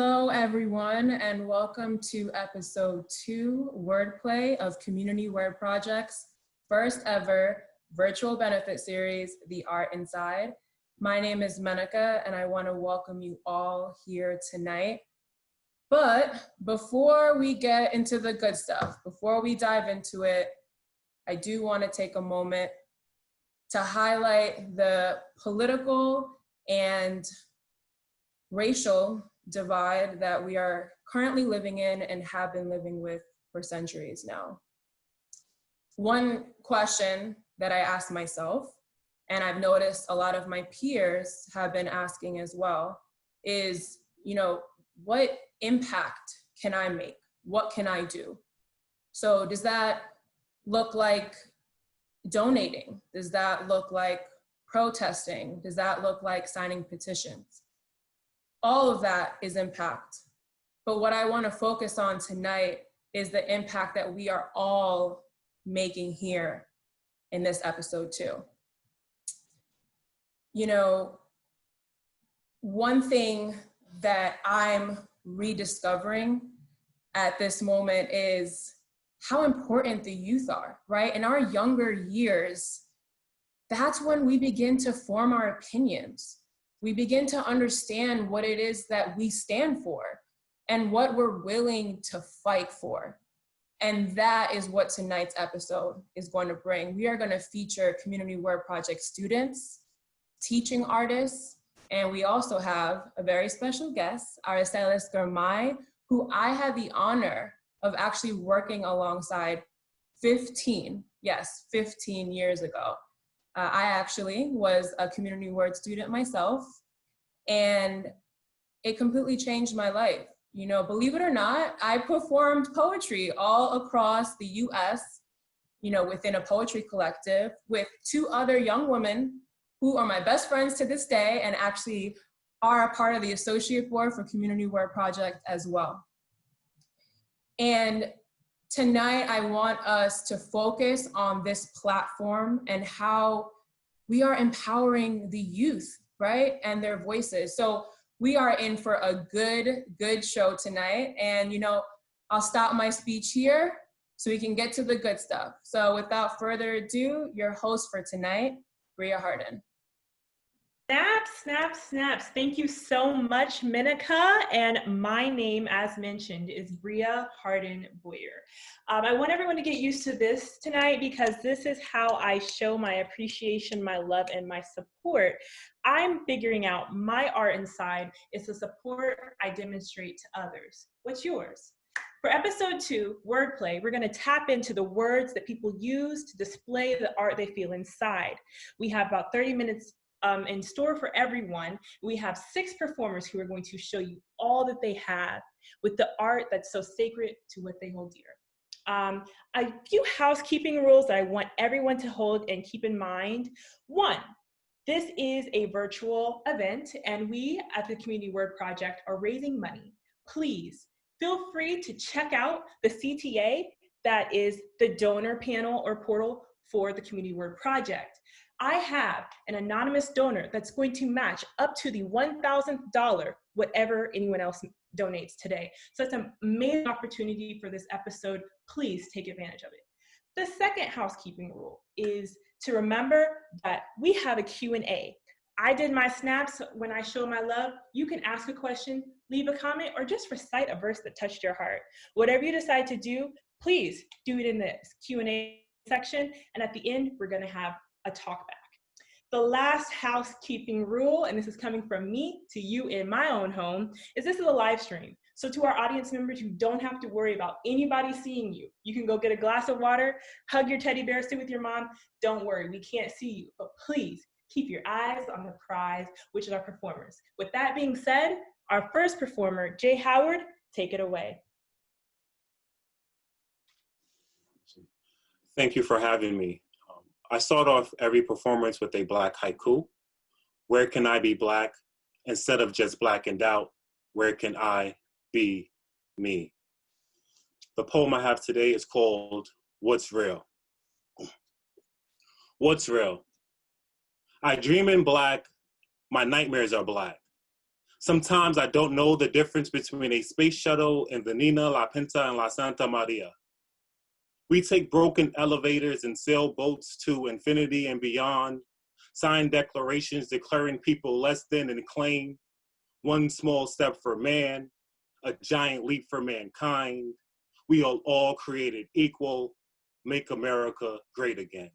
Hello, everyone, and welcome to episode 2 Wordplay of Community Word Project's first ever virtual benefit series, The Art Inside. My name is Menika, and I want to welcome you all here tonight. But before we get into the good stuff, before we dive into it, I do want to take a moment to highlight the political and racial divide that we are currently living in and have been living with for centuries now. One question that I ask myself, and I've noticed a lot of my peers have been asking as well, is, what impact can I make? What can I do? So does that look like donating? Does that look like protesting? Does that look like signing petitions? All of that is impact. But what I want to focus on tonight is the impact that we are all making here in this episode too. One thing that I'm rediscovering at this moment is how important the youth are, right? In our younger years, that's when we begin to form our opinions. We begin to understand what it is that we stand for and what we're willing to fight for. And that is what tonight's episode is going to bring. We are going to feature Community Word Project students, teaching artists, and we also have a very special guest, our stylist Girmay, who I had the honor of actually working alongside 15 years ago. I actually was a community word student myself, and it completely changed my life. Believe it or not, I performed poetry all across the US, within a poetry collective with 2 other young women who are my best friends to this day and actually are a part of the associate board for Community Word Project as well. And tonight, I want us to focus on this platform and how we are empowering the youth, right? And their voices. So we are in for a good show tonight. And, I'll stop my speech here so we can get to the good stuff. So without further ado, your host for tonight, Bria Harden. Snaps. Thank you so much, Menika. And my name, as mentioned, is Bria Harden Boyer. I want everyone to get used to this tonight because this is how I show my appreciation, my love, and my support. I'm figuring out my art inside is the support I demonstrate to others. What's yours? For episode 2, Wordplay, we're going to tap into the words that people use to display the art they feel inside. We have about 30 minutes in store for everyone. We have 6 performers who are going to show you all that they have with the art that's so sacred to what they hold dear. A few housekeeping rules that I want everyone to hold and keep in mind. 1, this is a virtual event, and we at the Community Word Project are raising money. Please feel free to check out the CTA, that is the donor panel or portal for the Community Word Project. I have an anonymous donor that's going to match up to the $1,000, whatever anyone else donates today. So it's an amazing opportunity for this episode. Please take advantage of it. The second housekeeping rule is to remember that we have a Q&A. I did my snaps when I show my love. You can ask a question, leave a comment, or just recite a verse that touched your heart. Whatever you decide to do, please do it in the Q&A section. And at the end, we're going to have a talk back. The last housekeeping rule, and this is coming from me to you in my own home, is this is a live stream. So to our audience members, you don't have to worry about anybody seeing you. You can go get a glass of water, hug your teddy bear, sit with your mom. Don't worry, we can't see you, but please keep your eyes on the prize, which is our performers. With that being said, our first performer, Jay Howard, take it away. Thank you for having me. I start off every performance with a Black haiku. Where can I be Black? Instead of just blackened out, where can I be me? The poem I have today is called What's Real? What's real? I dream in black, my nightmares are black. Sometimes I don't know the difference between a space shuttle and the Nina, La Pinta, and La Santa Maria. We take broken elevators and sailboats to infinity and beyond, sign declarations declaring people less than and claim one small step for man, a giant leap for mankind. We are all created equal, make America great again.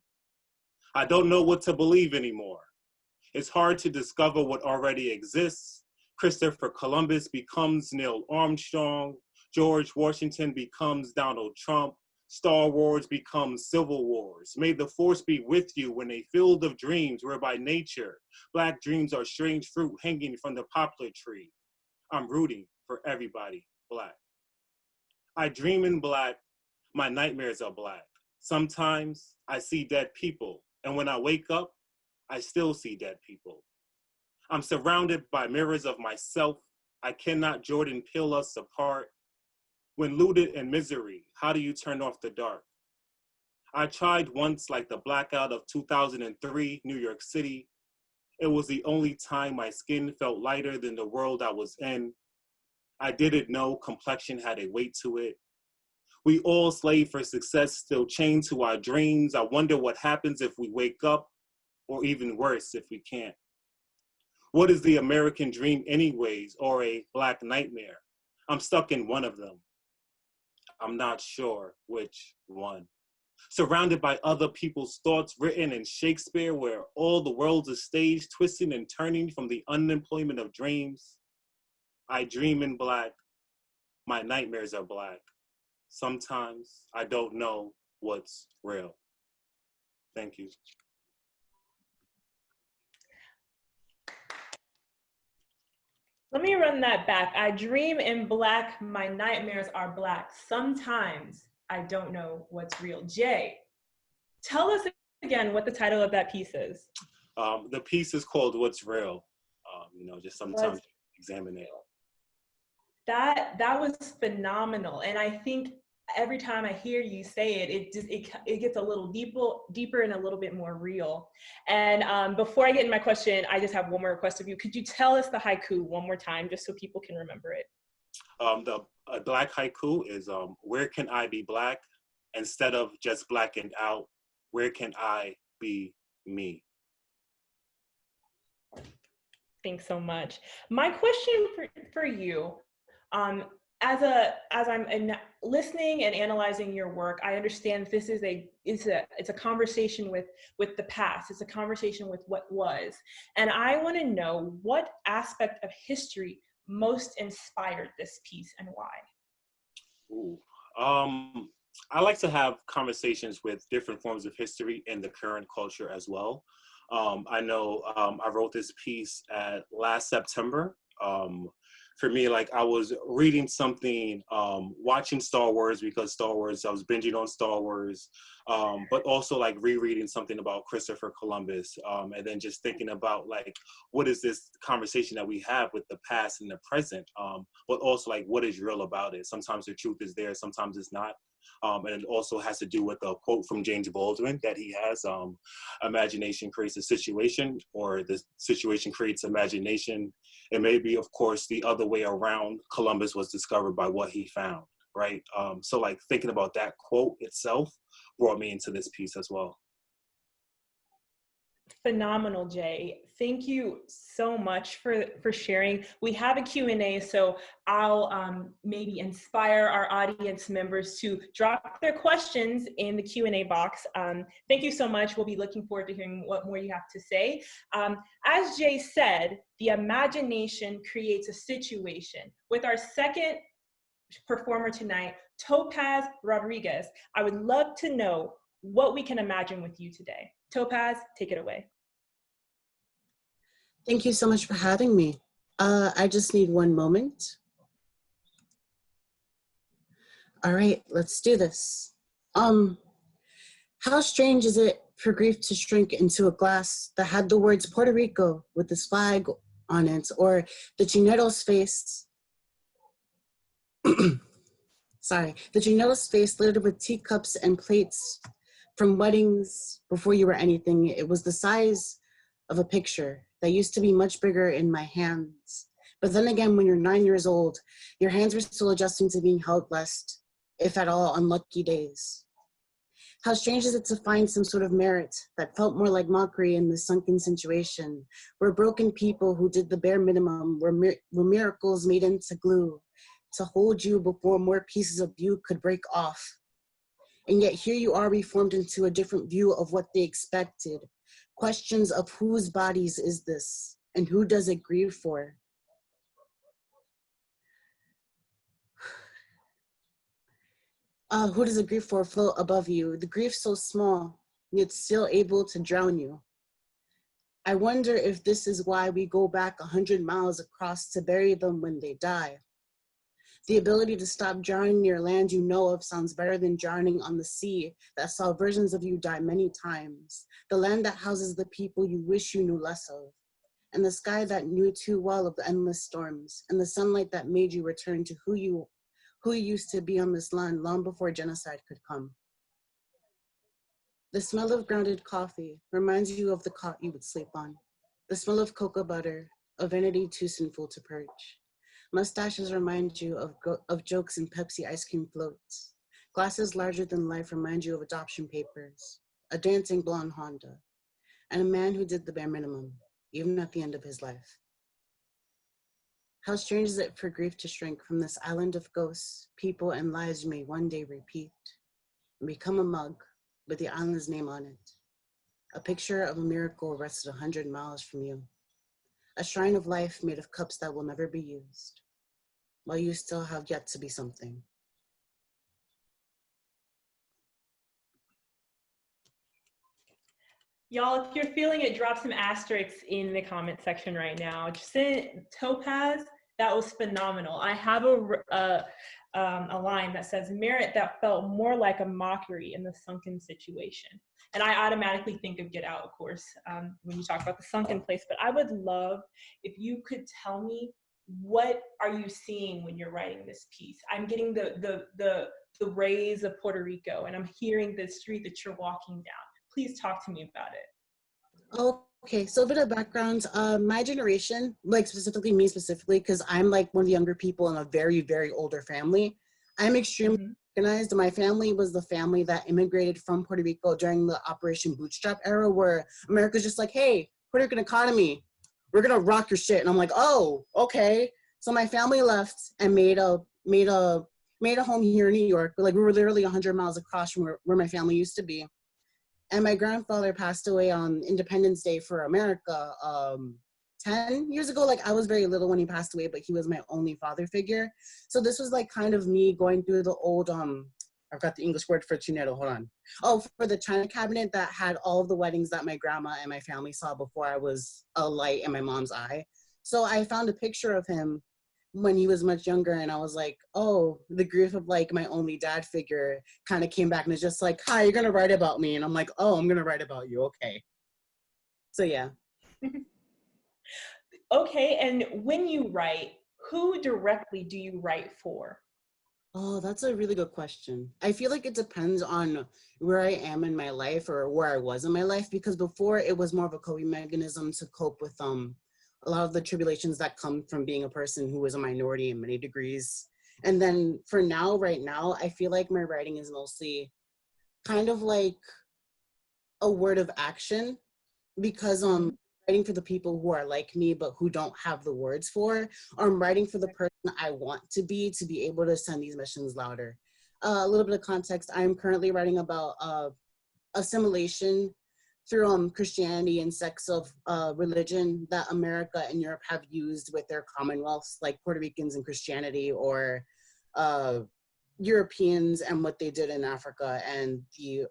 I don't know what to believe anymore. It's hard to discover what already exists. Christopher Columbus becomes Neil Armstrong. George Washington becomes Donald Trump. Star Wars becomes Civil Wars. May the force be with you in a field of dreams where by nature, Black dreams are strange fruit hanging from the poplar tree. I'm rooting for everybody Black. I dream in Black. My nightmares are Black. Sometimes I see dead people, and when I wake up, I still see dead people. I'm surrounded by mirrors of myself. I cannot Jordan Peele us apart. When looted in misery, how do you turn off the dark? I tried once like the blackout of 2003, New York City. It was the only time my skin felt lighter than the world I was in. I didn't know complexion had a weight to it. We all slave for success, still chained to our dreams. I wonder what happens if we wake up, or even worse, if we can't. What is the American dream anyways, or a Black nightmare? I'm stuck in one of them. I'm not sure which one. Surrounded by other people's thoughts written in Shakespeare, where all the world's a stage, twisting and turning from the unemployment of dreams. I dream in Black. My nightmares are Black. Sometimes I don't know what's real. Thank you. Let me run that back. I dream in Black, my nightmares are Black. Sometimes I don't know what's real. Jay, tell us again what the title of that piece is. The piece is called What's Real. Just sometimes examine it. That was phenomenal. And I think every time I hear you say it, it gets a little deeper and a little bit more real. And before I get into my question, I just have one more request of you. Could you tell us the haiku one more time, just so people can remember it? The Black haiku is, where can I be Black? Instead of just blackened out, where can I be me? Thanks so much. My question for you, as I'm listening and analyzing your work, I understand this is it's a conversation with the past. It's a conversation with what was, and I want to know what aspect of history most inspired this piece and why. Ooh. I like to have conversations with different forms of history in the current culture as well. I know I wrote this piece last September. For me, like I was reading something, watching Star Wars because I was binging on Star Wars, but also like rereading something about Christopher Columbus, and then just thinking about like, what is this conversation that we have with the past and the present, but also like, what is real about it? Sometimes the truth is there, sometimes it's not. And it also has to do with a quote from James Baldwin that he has, imagination creates a situation, or the situation creates imagination. It may be, of course, the other way around. Columbus was discovered by what he found, right? So like thinking about that quote itself brought me into this piece as well. Phenomenal, Jay. Thank you so much for sharing. We have a Q&A, so I'll maybe inspire our audience members to drop their questions in the Q&A box. Thank you so much. We'll be looking forward to hearing what more you have to say. As Jay said, the imagination creates a situation. With our second performer tonight, Topaz Rodriguez, I would love to know what we can imagine with you today. Topaz, take it away. Thank you so much for having me. I just need one moment. All right, let's do this. How strange is it for grief to shrink into a glass that had the words Puerto Rico with this flag on it, or the Chineto's face, sorry, the Chineto's face littered with teacups and plates from weddings before you were anything. It was the size of a picture that used to be much bigger in my hands, But then again, when you're 9 years old, your hands were still adjusting to being held blessed, if at all, on lucky days. How strange is it to find some sort of merit that felt more like mockery in this sunken situation, where broken people who did the bare minimum were miracles made into glue to hold you before more pieces of you could break off. And yet here you are reformed into a different view of what they expected. Questions of whose bodies is this and who does it grieve for? Who does it grieve for float above you? The grief so small, yet still able to drown you. I wonder if this is why we go back 100 miles across to bury them when they die. The ability to stop drowning near land you know of sounds better than drowning on the sea that saw versions of you die many times. The land that houses the people you wish you knew less of. And the sky that knew too well of the endless storms. And the sunlight that made you return to who you used to be on this land long before genocide could come. The smell of grounded coffee reminds you of the cot you would sleep on. The smell of cocoa butter, a vanity too sinful to purge. Mustaches remind you of jokes and Pepsi ice cream floats. Glasses larger than life remind you of adoption papers, a dancing blonde Honda, and a man who did the bare minimum, even at the end of his life. How strange is it for grief to shrink from this island of ghosts, people, and lives you may one day repeat, and become a mug with the island's name on it. A picture of a miracle rested 100 miles from you. A shrine of life made of cups that will never be used, while you still have yet to be something. Y'all, if you're feeling it, drop some asterisks in the comment section right now. Just send Topaz, that was phenomenal. I have a line that says, merit that felt more like a mockery in the sunken situation. And I automatically think of Get Out, of course, when you talk about the sunken place. But I would love if you could tell me, what are you seeing when you're writing this piece? I'm getting the rays of Puerto Rico, and I'm hearing the street that you're walking down. Please talk to me about it. Okay, so a bit of background. My generation, like specifically me specifically, because I'm like one of the younger people in a very, very older family. I'm extremely organized. My family was the family that immigrated from Puerto Rico during the Operation Bootstrap era, where America's just like, hey, Puerto Rican economy, we're gonna rock your shit. And I'm like, oh, okay. So my family left and made a home here in New York. Like, we were literally 100 miles across from where my family used to be. And my grandfather passed away on Independence Day for America 10 years ago. Like, I was very little when he passed away, but he was my only father figure. So this was like kind of me going through the old, I've got the English word for chinero, hold on. Oh, for the china cabinet that had all of the weddings that my grandma and my family saw before I was a light in my mom's eye. So I found a picture of him when he was much younger, and I was like, oh, the grief of like my only dad figure kind of came back, and it's just like, hi, you're gonna write about me. And I'm like, oh, I'm gonna write about you, okay. So yeah. Okay, and when you write, who directly do you write for? Oh, that's a really good question. I feel like it depends on where I am in my life or where I was in my life, because before it was more of a coping mechanism to cope with a lot of the tribulations that come from being a person who is a minority in many degrees. And then for now, right now, I feel like my writing is mostly kind of like a word of action, because writing for the people who are like me but who don't have the words for, or I'm writing for the person I want to be able to send these missions louder. A little bit of context, I'm currently writing about assimilation through Christianity and sects of religion that America and Europe have used with their commonwealths, like Puerto Ricans and Christianity, or Europeans and what they did in Africa, and the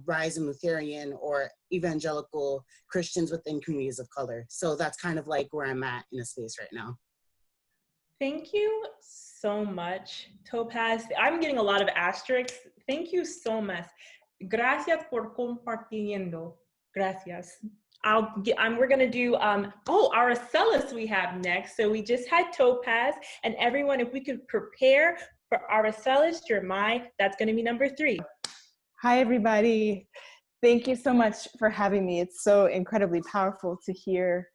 rise in Lutheran or evangelical Christians within communities of color. So that's kind of like where I'm at in a space right now. Thank you so much, Topaz. I'm getting a lot of asterisks. Thank you so much. Gracias por compartiendo. Gracias. We're gonna do, Aracelis we have next. So we just had Topaz, and everyone, if we could prepare for Aracelis, that's gonna be number 3. Hi, everybody. Thank you so much for having me. It's so incredibly powerful to hear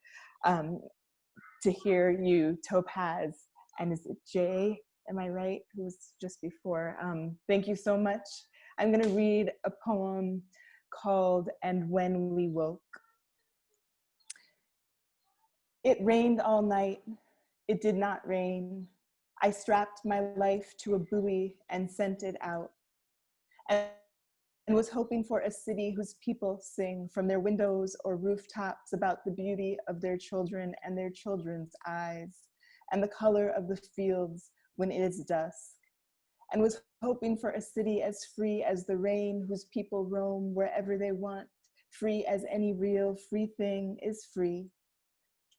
to hear you, Topaz, and is it Jay, am I right, who was just before. Thank you so much. I'm gonna read a poem called And When We Woke. It rained all night, it did not rain. I strapped my life to a buoy and sent it out. And was hoping for a city whose people sing from their windows or rooftops about the beauty of their children and their children's eyes, and the color of the fields when it is dusk. And was hoping for a city as free as the rain, whose people roam wherever they want, free as any real free thing is free,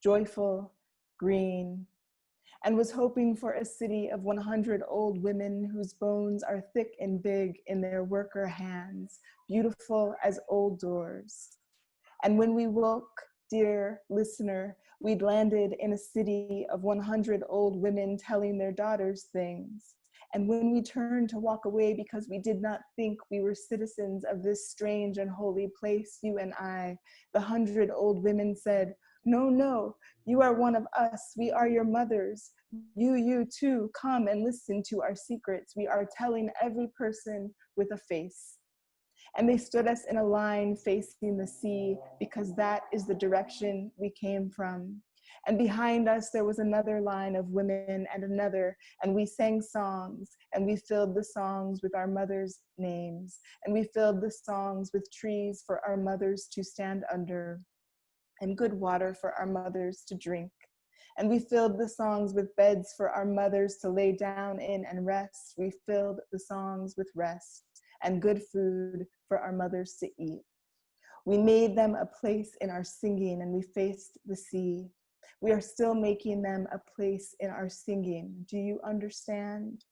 joyful, green. And was hoping for a city of 100 old women whose bones are thick and big in their worker hands, beautiful as old doors. And when we woke, dear listener, we'd landed in a city of 100 old women telling their daughters things. And when we turned to walk away because we did not think we were citizens of this strange and holy place, you and I, the 100 old women said, "No, no, you are one of us. We are your mothers. You too, come and listen to our secrets. We are telling every person with a face." And they stood us in a line facing the sea because that is the direction we came from. And behind us, there was another line of women and another, and we sang songs, and we filled the songs with our mothers' names, and we filled the songs with trees for our mothers to stand under, and good water for our mothers to drink. And we filled the songs with beds for our mothers to lay down in and rest. We filled the songs with rest and good food for our mothers to eat. We made them a place in our singing, and we faced the sea. We are still making them a place in our singing. Do you understand?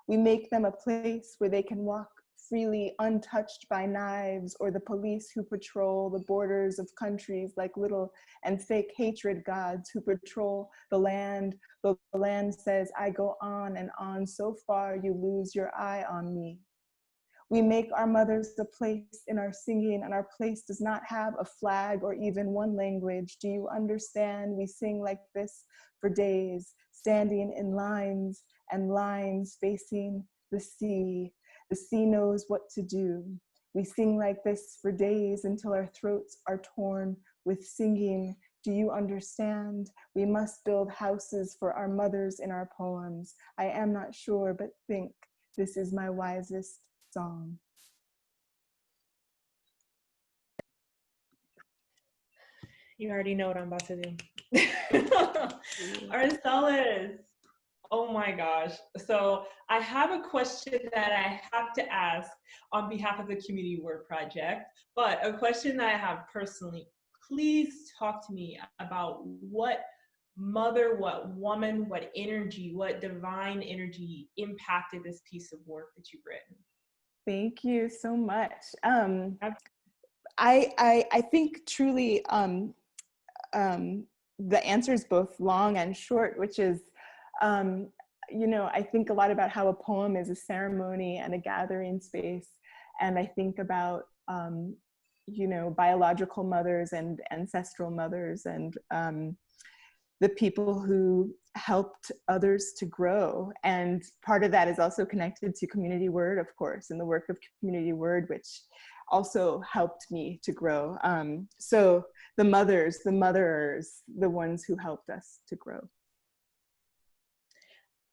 We make them a place where they can walk freely, untouched by knives or the police who patrol the borders of countries like little and fake hatred gods who patrol the land. The land says, "I go on and on so far you lose your eye on me." We make our mothers a place in our singing, and our place does not have a flag or even one language. Do you understand? We sing like this for days, standing in lines and lines facing the sea. The sea knows what to do. We sing like this for days until our throats are torn with singing. Do you understand? We must build houses for our mothers in our poems. I am not sure, but think this is my wisest song. You already know what I'm about to do. Arcelis, oh my gosh. So I have a question that I have to ask on behalf of the Community Word Project, but a question that I have personally. Please talk to me about what mother, what woman, what energy, what divine energy impacted this piece of work that you've written. Thank you so much. I think truly the answer is both long and short, which is, you know, I think a lot about how a poem is a ceremony and a gathering space. And I think about, you know, biological mothers and ancestral mothers and the people who helped others to grow. And part of that is also connected to Community Word, of course, and the work of Community Word, which also helped me to grow. So the mothers, the motherers, the ones who helped us to grow.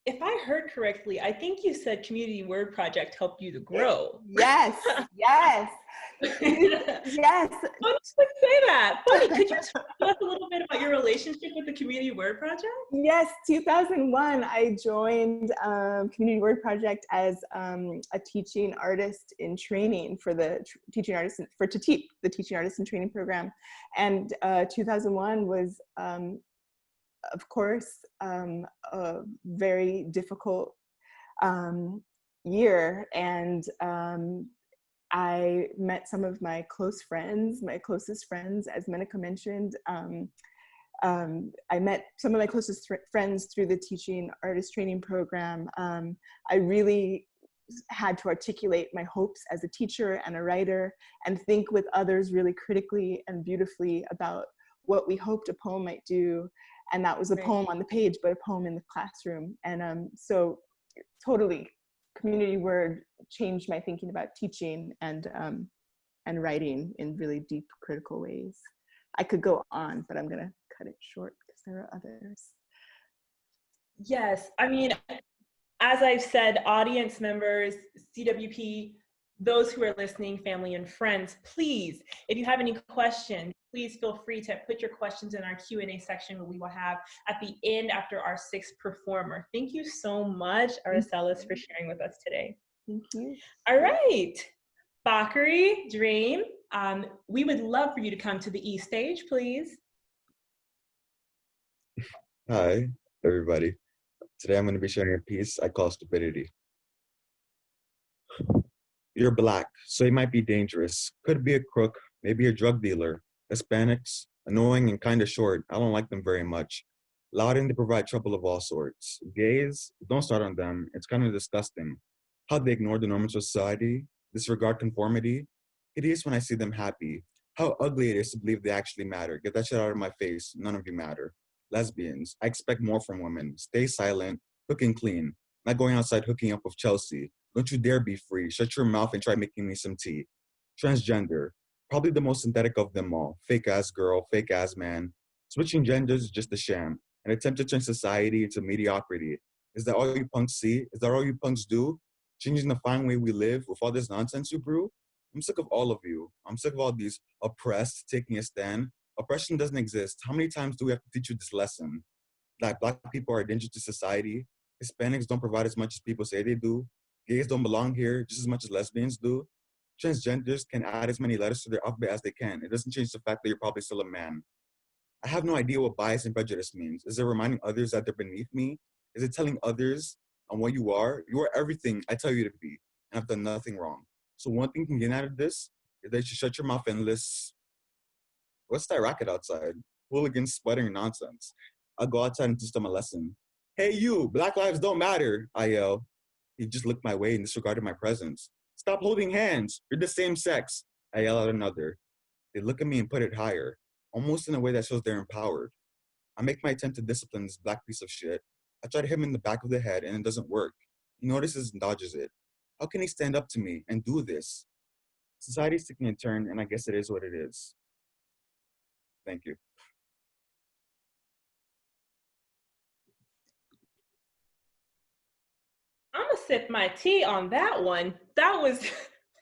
If I heard correctly, I think you said Community Word Project helped you to grow. Yes, yes, yes. Why did you say that? Funny, could you talk to us a little bit about your relationship with the Community Word Project? Yes, 2001, I joined Community Word Project as a teaching artist in training for the teaching artist, to teach the teaching artist in training program. And 2001 was, of course, a very difficult year. And I met some of my close friends, my closest friends, as Menika mentioned. I met some of my closest friends through the teaching artist training program. I really had to articulate my hopes as a teacher and a writer and think with others really critically and beautifully about what we hoped a poem might do. And that was a poem on the page, but a poem in the classroom. And so totally, community word changed my thinking about teaching and writing in really deep, critical ways. I could go on, but I'm gonna cut it short because there are others. Yes, I mean, as I've said, audience members, CWP, those who are listening, family and friends, please, if you have any questions, please feel free to put your questions in our Q&A section, where we will have at the end after our sixth performer. Thank you so much, Aracelis, for sharing with us today. Thank you. All right, Bakari, Dream, we would love for you to come to the E stage, please. Hi, everybody. Today I'm going to be sharing a piece I call Stupidity. You're black, so you might be dangerous. Could be a crook, maybe a drug dealer. Hispanics, annoying and kind of short. I don't like them very much. Loud and they provide trouble of all sorts. Gays, don't start on them. It's kind of disgusting. How they ignore the norms of society, disregard conformity. Hideous when I see them happy. How ugly it is to believe they actually matter. Get that shit out of my face. None of you matter. Lesbians, I expect more from women. Stay silent, cook and clean. Not going outside hooking up with Chelsea. Don't you dare be free. Shut your mouth and try making me some tea. Transgender, probably the most synthetic of them all. Fake ass girl, fake ass man. Switching genders is just a sham. An attempt to turn society into mediocrity. Is that all you punks see? Is that all you punks do? Changing the fine way we live with all this nonsense you brew? I'm sick of all of you. I'm sick of all these oppressed taking a stand. Oppression doesn't exist. How many times do we have to teach you this lesson? That black people are a danger to society. Hispanics don't provide as much as people say they do. Gays don't belong here just as much as lesbians do. Transgenders can add as many letters to their alphabet as they can. It doesn't change the fact that you're probably still a man. I have no idea what bias and prejudice means. Is it reminding others that they're beneath me? Is it telling others on what you are? You are everything I tell you to be, and I've done nothing wrong. So one thing you can get out of this is that you should shut your mouth and listen. What's that racket outside? Hooligans sputtering nonsense. I'll go outside and teach them a lesson. Hey you, Black lives don't matter, I yell. He just looked my way and disregarded my presence. Stop holding hands, you're the same sex, I yell at another. They look at me and put it higher, almost in a way that shows they're empowered. I make my attempt to discipline this black piece of shit. I try to hit him in the back of the head and it doesn't work. He notices and dodges it. How can he stand up to me and do this? Society's taking a turn and I guess it is what it is. Thank you. I'm gonna sip my tea on that one. That was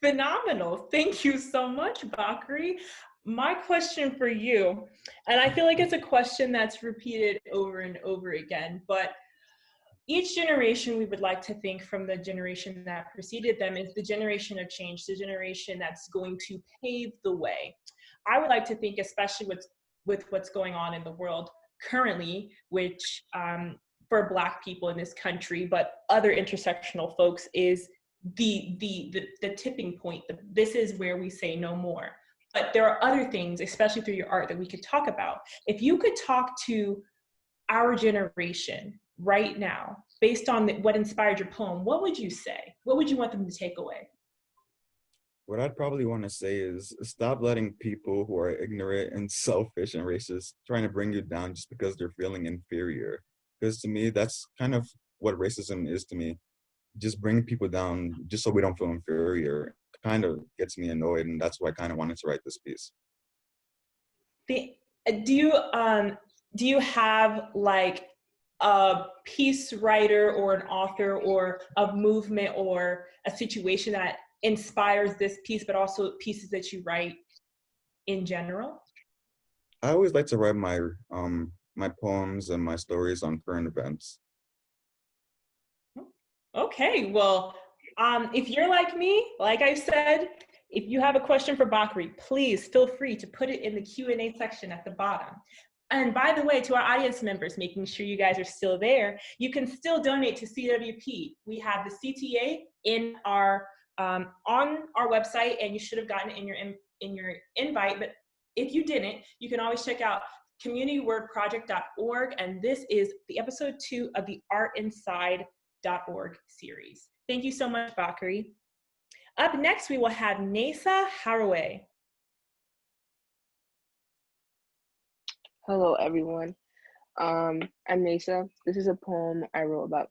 phenomenal. Thank you so much, Bakari. My question for you, and I feel like it's a question that's repeated over and over again, but each generation we would like to think from the generation that preceded them is the generation of change, the generation that's going to pave the way. I would like to think, especially with what's going on in the world currently, which for Black people in this country, but other intersectional folks, is the tipping point. This is where we say no more. But there are other things, especially through your art, that we could talk about. If you could talk to our generation right now, based on what inspired your poem, what would you say? What would you want them to take away? What I'd probably want to say is stop letting people who are ignorant and selfish and racist trying to bring you down just because they're feeling inferior. Because to me, that's kind of what racism is to me. Just bringing people down just so we don't feel inferior kind of gets me annoyed, and that's why I kind of wanted to write this piece. Do you have like a piece writer or an author or a movement or a situation that inspires this piece, but also pieces that you write in general? I always like to write my my poems and my stories on current events. Okay, well, if you're like me, like I said, if you have a question for Bakari, please feel free to put it in the Q&A section at the bottom. And by the way, to our audience members, making sure you guys are still there, you can still donate to CWP. We have the CTA in our on our website, and you should have gotten it in your invite. But if you didn't, you can always check out CommunityWordProject.org, and this is the episode 2 of the ArtInside.org series. Thank you so much, Bakari. Up next, we will have Nasa Haraway. Hello, everyone. I'm Nasa. This is a poem I wrote about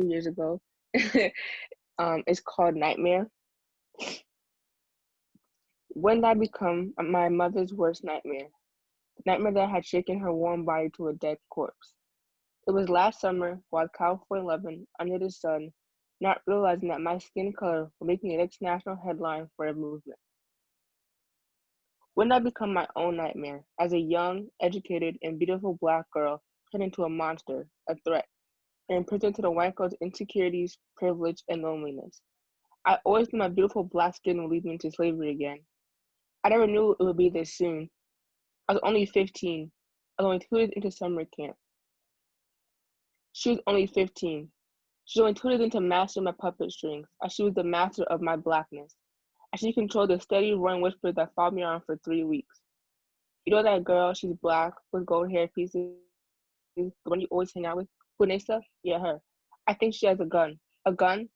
2 years ago. It's called Nightmare. When did I become my mother's worst nightmare? The nightmare that had shaken her warm body to a dead corpse. It was last summer, while cow for 11 under the sun, not realizing that my skin color would make me the next national headline for a movement. When did I become my own nightmare as a young, educated, and beautiful Black girl turned into a monster, a threat, and imprisoned to the white girl's insecurities, privilege, and loneliness? I always knew my beautiful Black skin would lead me into slavery again. I never knew it would be this soon. I was only 15. I was only 2 days into summer camp. She was only 15. She was only 2 days into mastering my puppet strings, as she was the master of my Blackness, as she controlled the steady roaring whispers that followed me around for 3 weeks. You know that girl, she's Black, with gold hair pieces, the one you always hang out with, Vanessa? Yeah, her. I think she has a gun. A gun?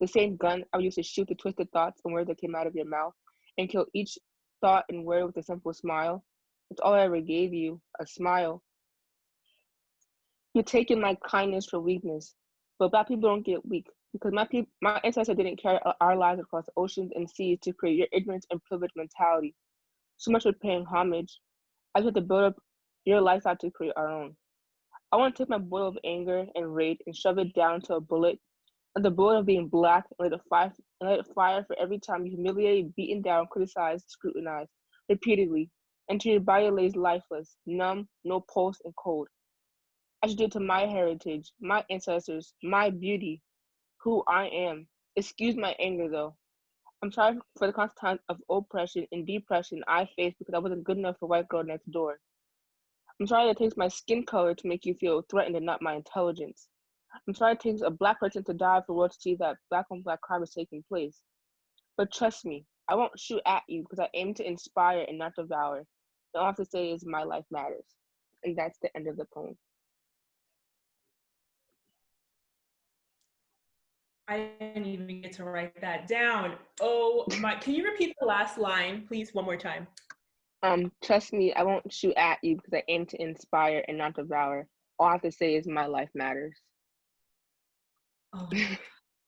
The same gun I used to shoot the twisted thoughts and words that came out of your mouth and kill each thought and word with a simple smile. It's all I ever gave you, a smile. You're taking my kindness for weakness, but Black people don't get weak because my ancestors didn't carry our lives across oceans and seas to create your ignorance and privilege mentality. So much for paying homage. I just have to build up your lifestyle to create our own. I want to take my boil of anger and rage and shove it down to a bullet, and the bullet of being Black, and let it fire for every time you humiliated, beaten down, criticized, scrutinized, repeatedly, until your body lays lifeless, numb, no pulse, and cold. I should do it to my heritage, my ancestors, my beauty, who I am. Excuse my anger, though. I'm sorry for the constant times of oppression and depression I faced because I wasn't good enough for white girl next door. I'm sorry it takes my skin color to make you feel threatened and not my intelligence. I'm sorry it takes a Black person to die for the world to see that Black on Black crime is taking place. But trust me, I won't shoot at you because I aim to inspire and not devour. And all I have to say is my life matters. And that's the end of the poem. I didn't even get to write that down. Oh my, can you repeat the last line, please, one more time? Trust me, I won't shoot at you because I aim to inspire and not devour. All I have to say is my life matters. Oh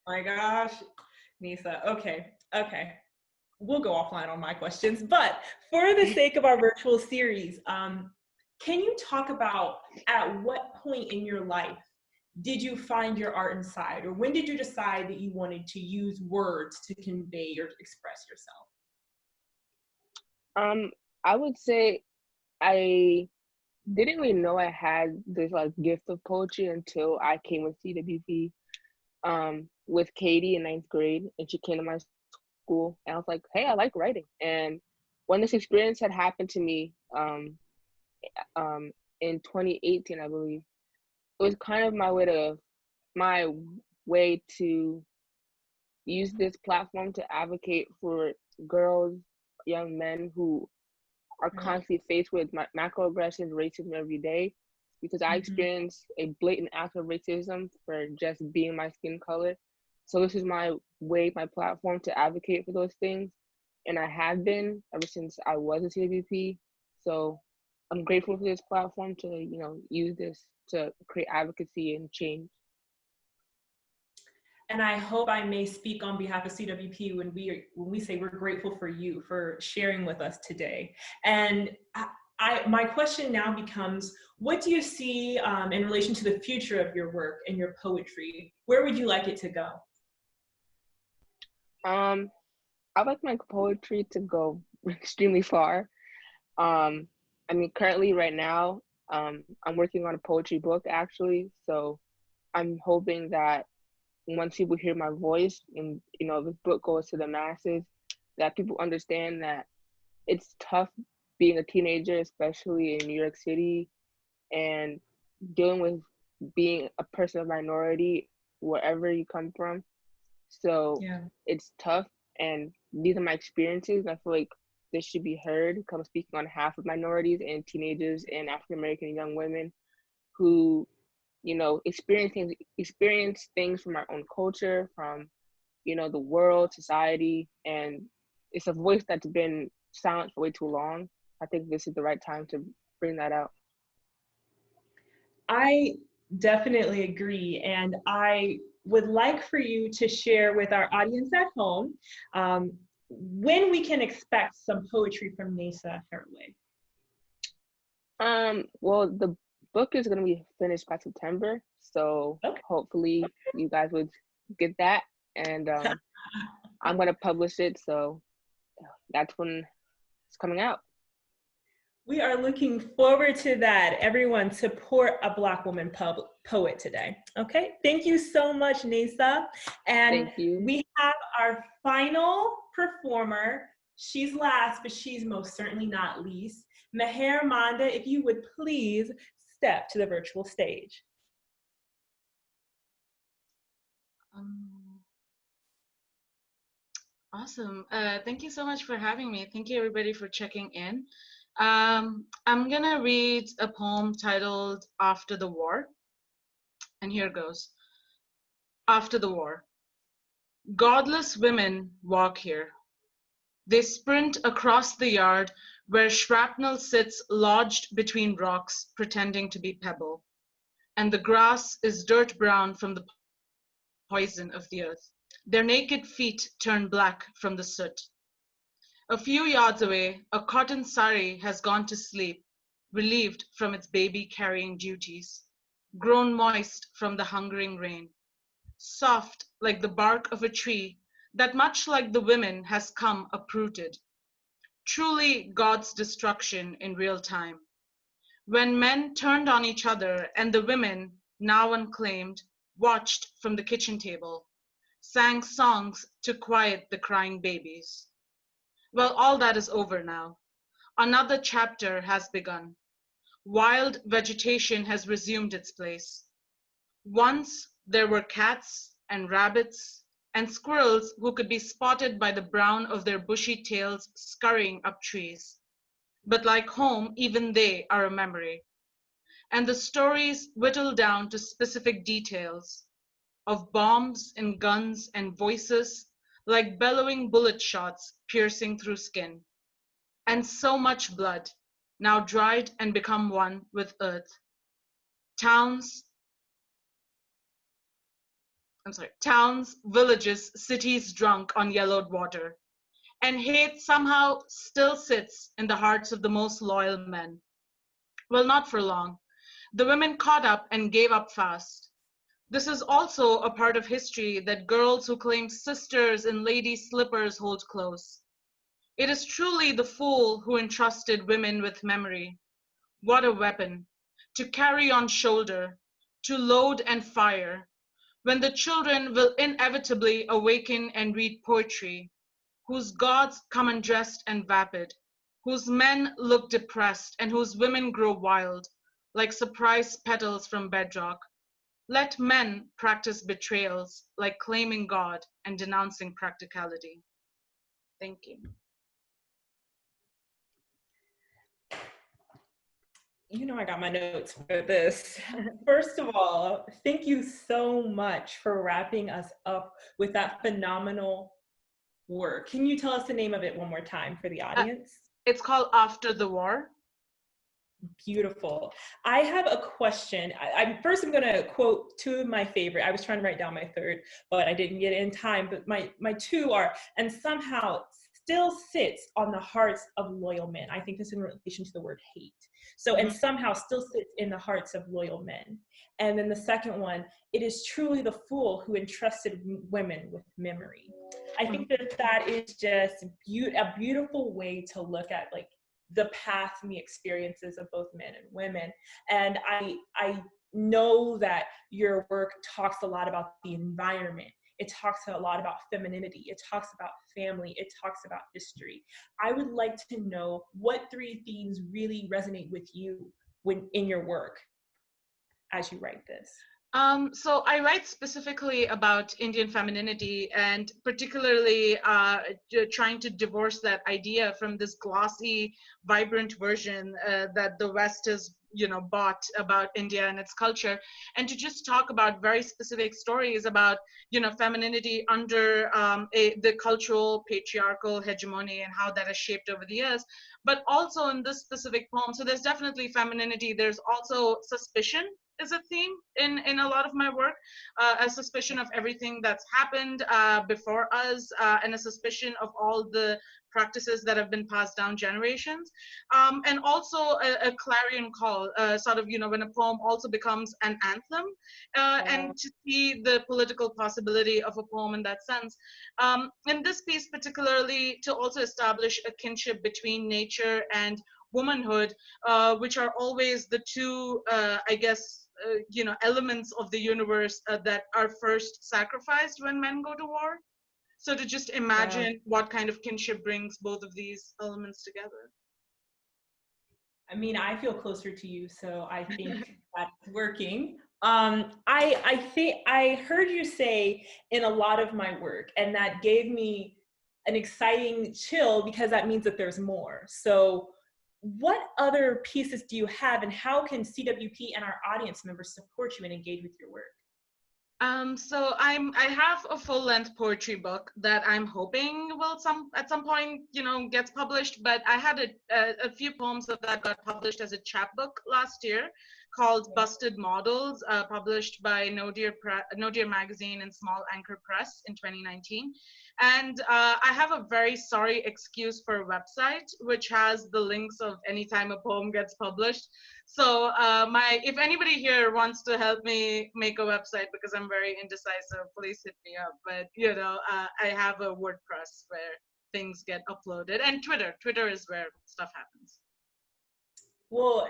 my gosh, Nisa. Okay. We'll go offline on my questions, but for the sake of our virtual series, can you talk about at what point in your life did you find your art inside, or when did you decide that you wanted to use words to convey or express yourself? I would say I didn't really know I had this gift of poetry until I came with CWP with Katie in 9th grade, and she came to my school, and I was like, hey, I like writing. And when this experience had happened to me in 2018, I believe, it was kind of my way to use this platform to advocate for girls, young men who are constantly faced with macroaggressions, racism every day, because I experienced a blatant act of racism for just being my skin color. So this is my platform to advocate for those things, and I have been ever since I was a CWP. So I'm grateful for this platform to use this to create advocacy and change. And I hope I may speak on behalf of CWP when we say we're grateful for you for sharing with us today. And my question now becomes, what do you see in relation to the future of your work and your poetry? Where would you like it to go? I'd like my poetry to go extremely far. I mean, currently right now, I'm working on a poetry book actually. So I'm hoping that once people hear my voice and this book goes to the masses, that people understand that it's tough being a teenager, especially in New York City, and dealing with being a person of minority wherever you come from. So it's tough, and these are my experiences. And I feel like this should be heard. I'm speaking on behalf of minorities and teenagers and African American young women who experience things from our own culture, from the world, society, and it's a voice that's been silent for way too long. I think this is the right time to bring that out. I definitely agree. And I would like for you to share with our audience at home when we can expect some poetry from Nasa Haraway. Well, the book is going to be finished by September, so Okay. hopefully you guys would get that, and I'm going to publish it, so that's when it's coming out. We are looking forward to that. Everyone, support a Black woman poet today. Okay, thank you so much, Nasa. And Thank you. we have our final performer. She's last, but she's most certainly not least. Meher Manda, if you would please step to the virtual stage. Awesome. Thank you so much for having me. Thank you everybody for checking in. I'm gonna read a poem titled After the War. And here goes. After the war. Godless women walk here. They sprint across the yard where shrapnel sits lodged between rocks, pretending to be pebble. And the grass is dirt brown from the poison of the earth. Their naked feet turn black from the soot. A few yards away, a cotton sari has gone to sleep, relieved from its baby-carrying duties, grown moist from the hungering rain, soft like the bark of a tree that, much like the women, has come uprooted. Truly God's destruction in real time. When men turned on each other and the women, now unclaimed, watched from the kitchen table, sang songs to quiet the crying babies. Well, all that is over now. Another chapter has begun. Wild vegetation has resumed its place. Once there were cats and rabbits and squirrels who could be spotted by the brown of their bushy tails scurrying up trees. But like home, even they are a memory. And the stories whittle down to specific details of bombs and guns and voices like bellowing bullet shots piercing through skin. And so much blood, now dried and become one with earth. Towns, villages, cities drunk on yellowed water. And hate somehow still sits in the hearts of the most loyal men. Well, not for long. The women caught up and gave up fast. This is also a part of history that girls who claim sisters in lady slippers hold close. It is truly the fool who entrusted women with memory. What a weapon, to carry on shoulder, to load and fire, when the children will inevitably awaken and read poetry, whose gods come undressed and vapid, whose men look depressed and whose women grow wild, like surprised petals from bedrock. Let men practice betrayals, like claiming God and denouncing practicality. Thank you. You know I got my notes for this. First of all, thank you so much for wrapping us up with that phenomenal work. Can you tell us the name of it one more time for the audience? It's called After the War. Beautiful. I have a question. I'm going to quote two of my favorite. I was trying to write down my third, but I didn't get it in time. But my two are, and somehow still sits on the hearts of loyal men. I think this is in relation to the word hate. So, and somehow still sits in the hearts of loyal men. And then the second one, it is truly the fool who entrusted women with memory. I think that is just a beautiful way to look at like the path and the experiences of both men and women. And I know that your work talks a lot about the environment. It talks a lot about femininity. It talks about family. It talks about history. I would like to know what three themes really resonate with you when in your work as you write this. So I write specifically about Indian femininity and particularly trying to divorce that idea from this glossy, vibrant version that the West has, bought about India and its culture, and to just talk about very specific stories about, femininity under the cultural patriarchal hegemony and how that has shaped over the years. But also in this specific poem, so there's definitely femininity. There's also suspicion. is a theme in a lot of my work, a suspicion of everything that's happened before us, and a suspicion of all the practices that have been passed down generations, and also a clarion call, sort of, when a poem also becomes an anthem, and to see the political possibility of a poem in that sense. In this piece particularly, to also establish a kinship between nature and womanhood, which are always the two, I guess, elements of the universe that are first sacrificed when men go to war. So to just imagine what kind of kinship brings both of these elements together. I mean, I feel closer to you, so I think that's working. I think I heard you say in a lot of my work, and that gave me an exciting chill because that means that there's more. So what other pieces do you have, and how can CWP and our audience members support you and engage with your work? So I have a full-length poetry book that I'm hoping will at some point, gets published. But I had a few poems of that got published as a chapbook last year, called Busted Models, published by No Dear Magazine and Small Anchor Press in 2019. And I have a very sorry excuse for a website, which has the links of any time a poem gets published. So if anybody here wants to help me make a website, because I'm very indecisive, please hit me up. But, I have a WordPress where things get uploaded, and Twitter is where stuff happens. Well,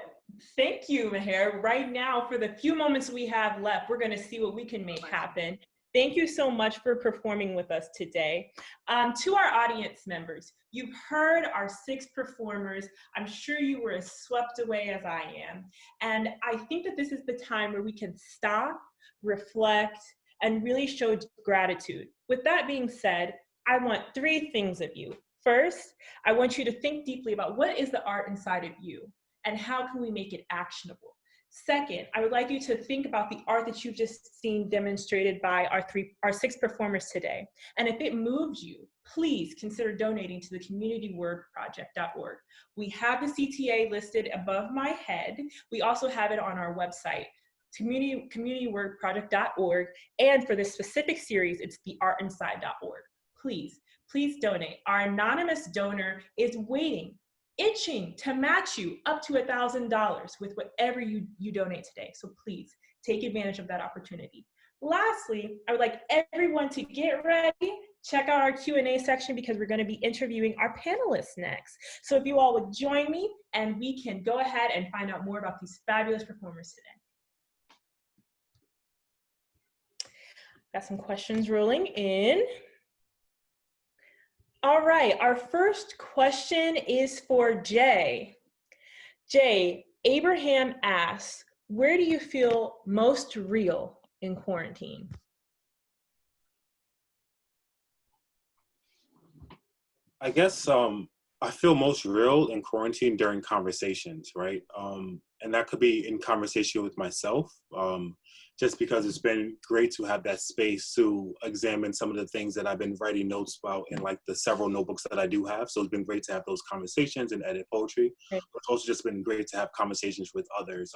thank you, Meher. Right now, for the few moments we have left, we're going to see what we can make happen. Thank you so much for performing with us today. To our audience members, you've heard our 6 performers. I'm sure you were as swept away as I am. And I think that this is the time where we can stop, reflect, and really show gratitude. With that being said, I want 3 things of you. First, I want you to think deeply about what is the art inside of you, and how can we make it actionable? Second, I would like you to think about the art that you've just seen demonstrated by our 6 performers today. And if it moved you, please consider donating to the CommunityWordProject.org. We have the CTA listed above my head. We also have it on our website, CommunityWordProject.org. And for this specific series, it's theartinside.org. Please donate. Our anonymous donor is itching to match you up to $1,000 with whatever you donate today. So please take advantage of that opportunity. Lastly, I would like everyone to get ready, check out our Q&A section, because we're going to be interviewing our panelists next. So if you all would join me, and we can go ahead and find out more about these fabulous performers today. Got some questions rolling in. All right, our first question is for Jay. Jay, Abraham asks, where do you feel most real in quarantine? I guess I feel most real in quarantine during conversations, right? And that could be in conversation with myself, just because it's been great to have that space to examine some of the things that I've been writing notes about in like the several notebooks that I do have. So it's been great to have those conversations and edit poetry. But it's also just been great to have conversations with others.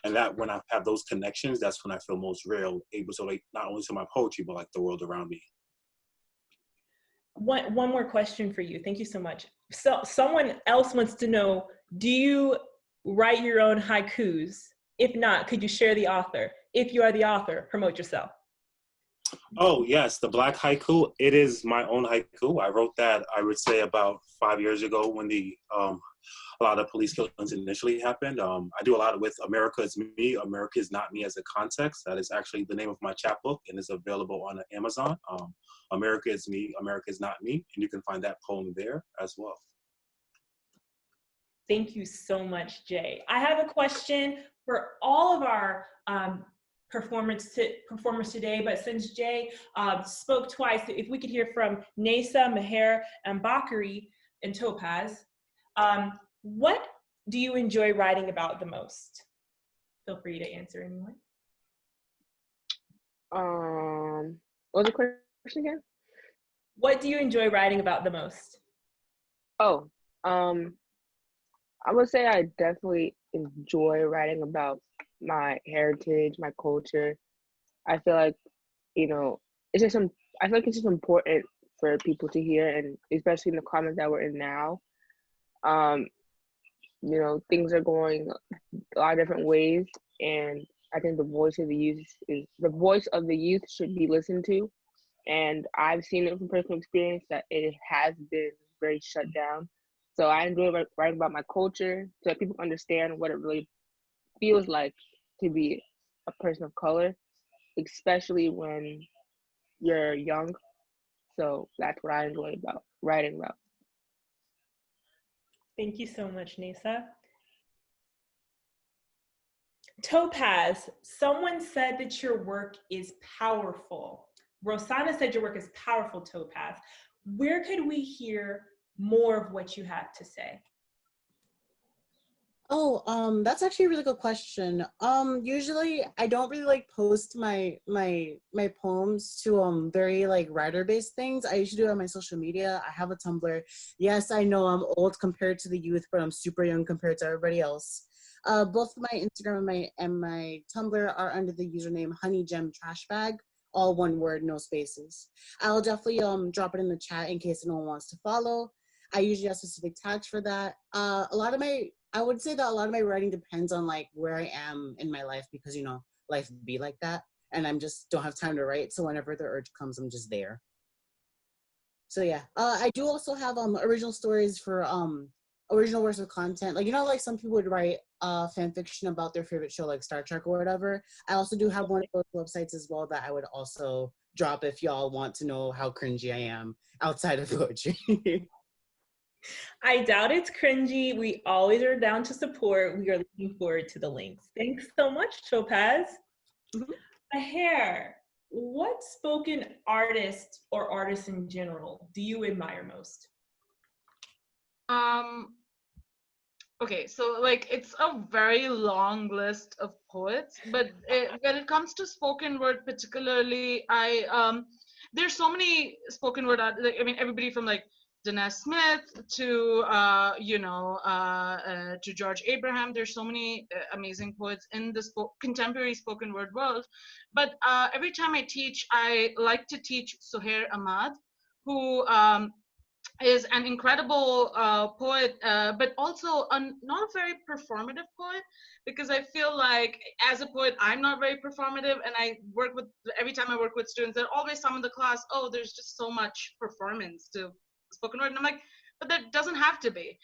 And that when I have those connections, that's when I feel most real, able to like not only to my poetry, but like the world around me. One more question for you. Thank you so much. So someone else wants to know, do you write your own haikus? If not, could you share the author? If you are the author, promote yourself. Oh, yes, the Black Haiku. It is my own haiku. I wrote that, I would say, about 5 years ago when a lot of police killings initially happened. I do a lot with America is Me, America is Not Me as a context. That is actually the name of my chapbook, and is available on Amazon. America is Me, America is Not Me, and you can find that poem there as well. Thank you so much, Jay. I have a question for all of our performers today, but since Jay spoke twice, if we could hear from Nesa, Meher, and Bakari, and Topaz, what do you enjoy writing about the most? Feel free to answer, anyone. What was the question again? What do you enjoy writing about the most? Oh, I would say I definitely enjoy writing about my heritage, my culture. I feel like, you know, it's just I feel like it's just important for people to hear, and especially in the comments that we're in now. You know, things are going a lot of different ways, and I think the voice of the youth should be listened to. And I've seen it from personal experience that it has been very shut down. So I enjoy writing about my culture so that people understand what it really feels like to be a person of color, especially when you're young. So that's what I enjoy about writing about. Thank you so much, Nisa. Topaz, someone said that your work is powerful. Rosanna said your work is powerful, Topaz. Where could we hear more of what you have to say? Oh, that's actually a really good question. Usually I don't really like post my poems to very like writer-based things. I usually do it on my social media. I have a Tumblr. Yes, I know I'm old compared to the youth, but I'm super young compared to everybody else. Both my Instagram and my Tumblr are under the username HoneyGemTrashBag, all one word, no spaces. I'll definitely drop it in the chat in case anyone wants to follow. I usually have specific tags for that. I would say that a lot of my writing depends on like where I am in my life, because you know, life be like that, and I'm just don't have time to write. So whenever the urge comes, I'm just there. So yeah, I do also have original stories for original works of content. Like, you know, like some people would write fan fiction about their favorite show, like Star Trek or whatever. I also do have one of those websites as well that I would also drop if y'all want to know how cringy I am outside of poetry. I doubt it's cringy. We always are down to support. We are looking forward to the links. Thanks so much, Topaz. Hair, what spoken artist or artist in general do you admire most? Okay, so like it's a very long list of poets, but when it comes to spoken word particularly, there's so many spoken word like, I mean, everybody from like Dana Smith to to George Abraham. There's so many amazing poets in the contemporary spoken word world. But every time I teach, I like to teach Suhair Ahmad, who is an incredible poet, but also not a very performative poet, because I feel like as a poet, I'm not very performative, and every time I work with students, they're always some in the class, oh, there's just so much performance to spoken word, and I'm like, but that doesn't have to be.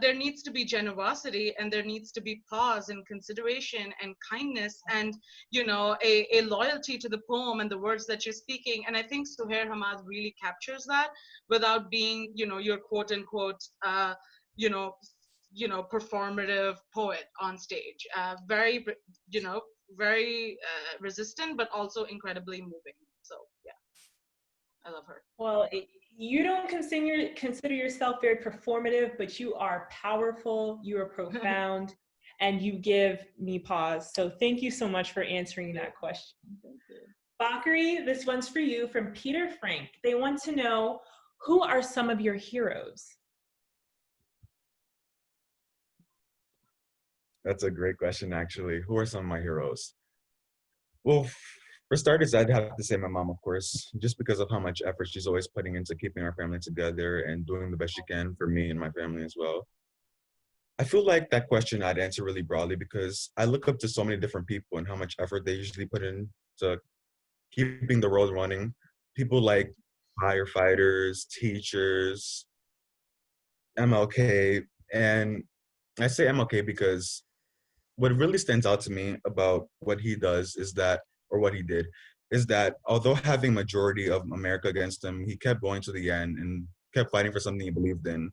There needs to be generosity, and there needs to be pause and consideration and kindness, and a loyalty to the poem and the words that you're speaking. And I think Suhair Ahmad really captures that without being, your quote unquote, performative poet on stage. Very, very resistant, but also incredibly moving. So yeah, I love her. Well, you don't consider yourself very performative, but you are powerful, you are profound, and you give me pause. So thank you so much for answering that question. Bakri, this one's for you from Peter Frank. They want to know, who are some of your heroes? That's a great question, actually. Who are some of my heroes? Well, for starters, I'd have to say my mom, of course, just because of how much effort she's always putting into keeping our family together and doing the best she can for me and my family as well. I feel like that question I'd answer really broadly because I look up to so many different people and how much effort they usually put into keeping the world running. People like firefighters, teachers, MLK, and I say MLK because what really stands out to me about what he does is that, or what he did, is that although having majority of America against him, he kept going to the end and kept fighting for something he believed in,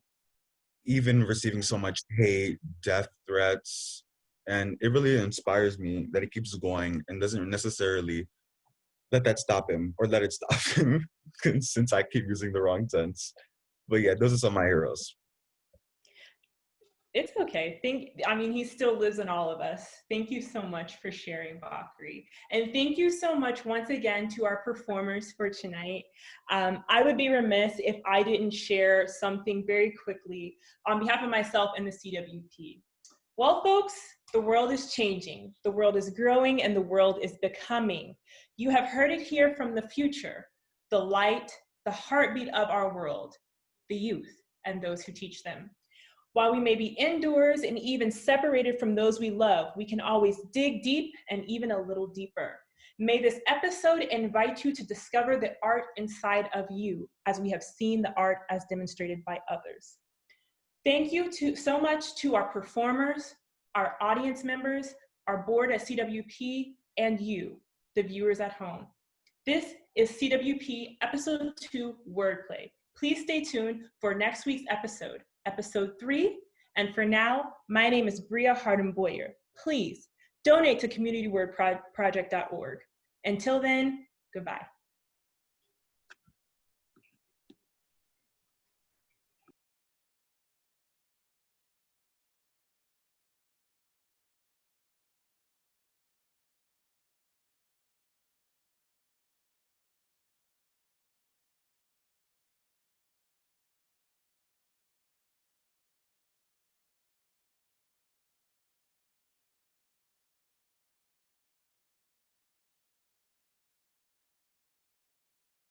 even receiving so much hate, death threats. And it really inspires me that he keeps going and doesn't necessarily let that stop him or let it stop him, since I keep using the wrong tense. But yeah, those are some of my heroes. It's okay. He still lives in all of us. Thank you so much for sharing, Bakri. And thank you so much once again to our performers for tonight. I would be remiss if I didn't share something very quickly on behalf of myself and the CWP. Well, folks, The world is changing, the world is growing, and the world is becoming. You have heard it here from the future, the light, the heartbeat of our world, the youth, and those who teach them. While we may be indoors and even separated from those we love, we can always dig deep and even a little deeper. May this episode invite you to discover the art inside of you, as we have seen the art as demonstrated by others. Thank you so much to our performers, our audience members, our board at CWP, and you, the viewers at home. This is CWP Episode 2 Wordplay. Please stay tuned for next week's episode, Episode 3. And for now, my name is Bria Harden-Boyer. Please donate to CommunityWordProject.org. Until then, goodbye.